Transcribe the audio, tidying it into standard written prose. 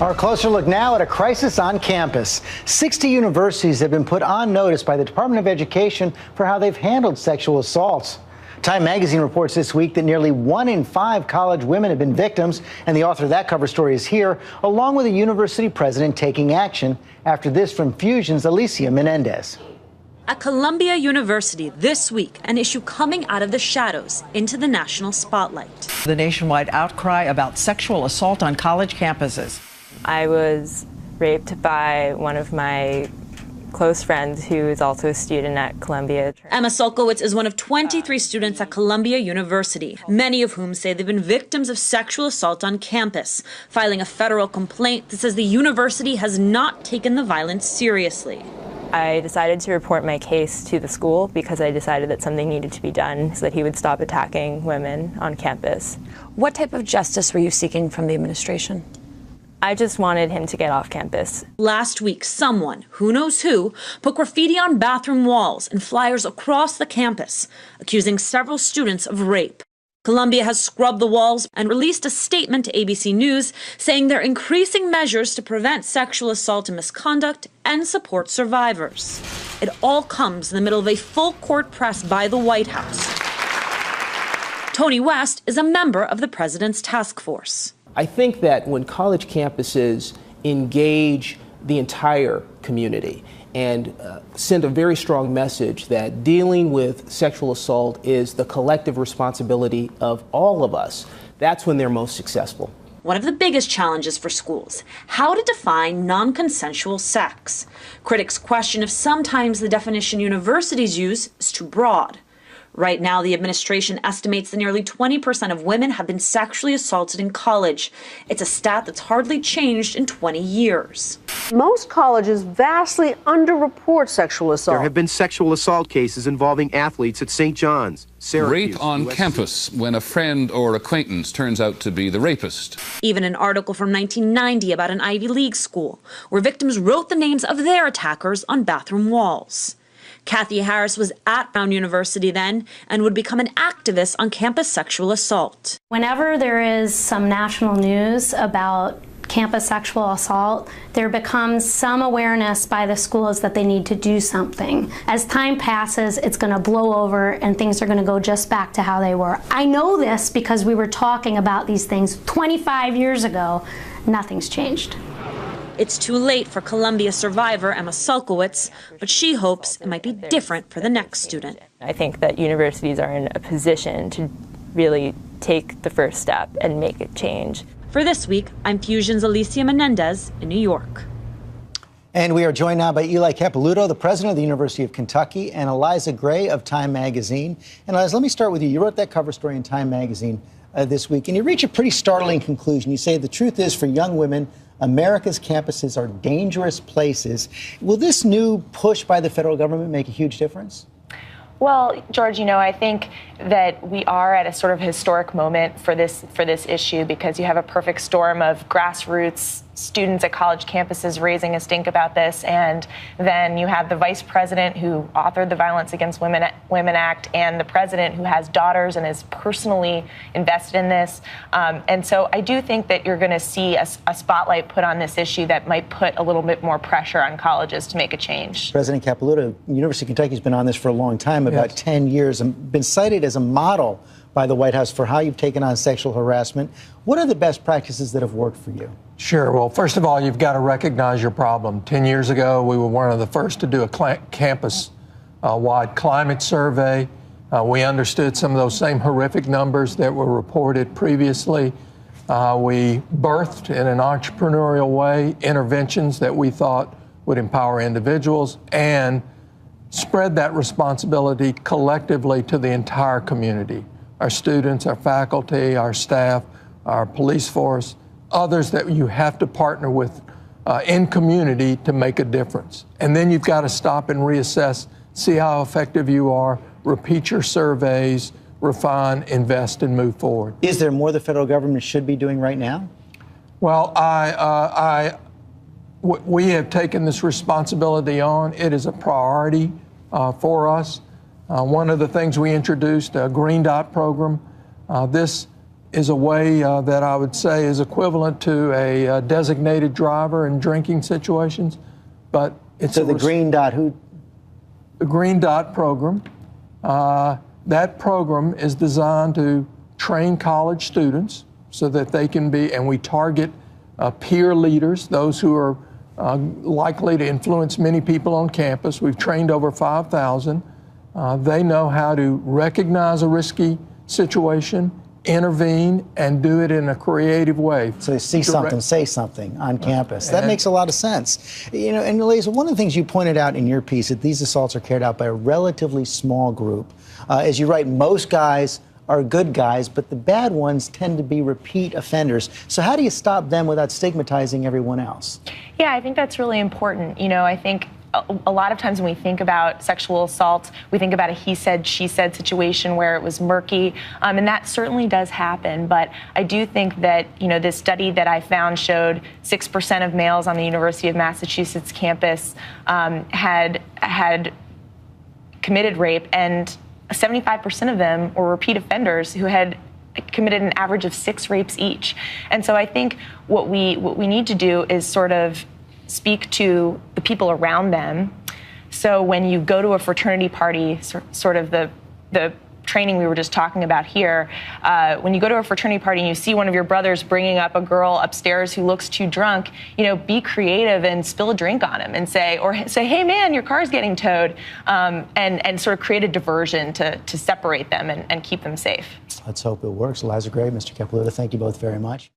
Our closer look now at a crisis on campus. 60 universities have been put on notice by the Department of Education for how they've handled sexual assaults. Time magazine reports this week that nearly 1 in 5 college women have been victims, and the author of that cover story is here, along with a university president taking action. After this from Fusion's Eliza Menendez. At Columbia University this week, an issue coming out of the shadows into the national spotlight. The nationwide outcry about sexual assault on college campuses. I was raped by one of my close friends who is also a student at Columbia. Emma Sulkowicz is one of 23 students at Columbia University, many of whom say they've been victims of sexual assault on campus, filing a federal complaint that says the university has not taken the violence seriously. I decided to report my case to the school because I decided that something needed to be done so that he would stop attacking women on campus. What type of justice were you seeking from the administration? I just wanted him to get off campus. Last week, someone, who knows who, put graffiti on bathroom walls and flyers across the campus, accusing several students of rape. Columbia has scrubbed the walls and released a statement to ABC News saying they're increasing measures to prevent sexual assault and misconduct and support survivors. It all comes in the middle of a full-court press by the White House. Tony West is a member of the president's task force. I think that when college campuses engage the entire community and send a very strong message that dealing with sexual assault is the collective responsibility of all of us, that's when they're most successful. One of the biggest challenges for schools, how to define non-consensual sex. Critics question if sometimes the definition universities use is too broad. Right now, the administration estimates that nearly 20% of women have been sexually assaulted in college. It's a stat that's hardly changed in 20 years. Most colleges vastly underreport sexual assault. There have been sexual assault cases involving athletes at St. John's, Syracuse, rape on USC. campus when a friend or acquaintance turns out to be the rapist. Even an article from 1990 about an Ivy League school, where victims wrote the names of their attackers on bathroom walls. Kathy Harris was at Brown University then and would become an activist on campus sexual assault. Whenever there is some national news about campus sexual assault, there becomes some awareness by the schools that they need to do something. As time passes, it's going to blow over and things are going to go just back to how they were. I know this because we were talking about these things 25 years ago. Nothing's changed. It's too late for Columbia survivor Emma Sulkowicz, but she hopes it might be different for the next student. I think that universities are in a position to really take the first step and make it change. For this week, I'm Fusion's Eliza Menendez in New York. And we are joined now by Eli Capilouto, the president of the University of Kentucky, and Eliza Gray of Time magazine. And Eliza, let me start with you. You wrote that cover story in Time magazine this week, and you reach a pretty startling conclusion. You say the truth is, for young women, America's campuses are dangerous places. Will this new push by the federal government make a huge difference? Well, George, I think that we are at a sort of historic moment for this issue because you have a perfect storm of grassroots students at college campuses raising a stink about this, and then you have the vice president who authored the Violence Against Women Act, and the president who has daughters and is personally invested in this. And so I do think that you're going to see a spotlight put on this issue that might put a little bit more pressure on colleges to make a change. President Capilouto, University of Kentucky has been on this for a long time, about 10 years, and been cited as a model by the White House for how you've taken on sexual harassment. What are the best practices that have worked for you? Sure. Well, first of all, you've got to recognize your problem. 10 years ago, we were one of the first to do a campus-wide climate survey. We understood some of those same horrific numbers that were reported previously. We birthed, in an entrepreneurial way, interventions that we thought would empower individuals and spread that responsibility collectively to the entire community. Our students, our faculty, our staff, our police force, others that you have to partner with in community to make a difference. And then you've got to stop and reassess, see how effective you are, repeat your surveys, refine, invest, and move forward. Is there more the federal government should be doing right now? Well, we have taken this responsibility on. It is a priority for us. One of the things we introduced, a Green Dot program. This is a way that I would say is equivalent to a designated driver in drinking situations, but it's so the Green Dot the Green Dot program. That program is designed to train college students so that they can be, and we target peer leaders, those who are likely to influence many people on campus. We've trained over 5,000. They know how to recognize a risky situation, intervene, and do it in a creative way. So see something, say something on campus. That makes a lot of sense. You know, and Eliza, one of the things you pointed out in your piece that these assaults are carried out by a relatively small group. As you write, most guys are good guys, but the bad ones tend to be repeat offenders. So how do you stop them without stigmatizing everyone else? Yeah, I think that's really important. You know, I think a lot of times when we think about sexual assault, we think about a he said, she said situation where it was murky, and that certainly does happen. But I do think that, you know, this study that I found showed 6% of males on the University of Massachusetts campus had committed rape, and 75% of them were repeat offenders who had committed an average of 6 rapes each. And so I think what we need to do is sort of speak to the people around them. So when you go to a fraternity party, sort of the training we were just talking about here, when you go to a fraternity party and you see one of your brothers bringing up a girl upstairs who looks too drunk, you know, be creative and spill a drink on him and say, hey man, your car's getting towed, and sort of create a diversion to separate them and keep them safe. Let's hope it works. Eliza Gray, Mr. Capilouto, thank you both very much.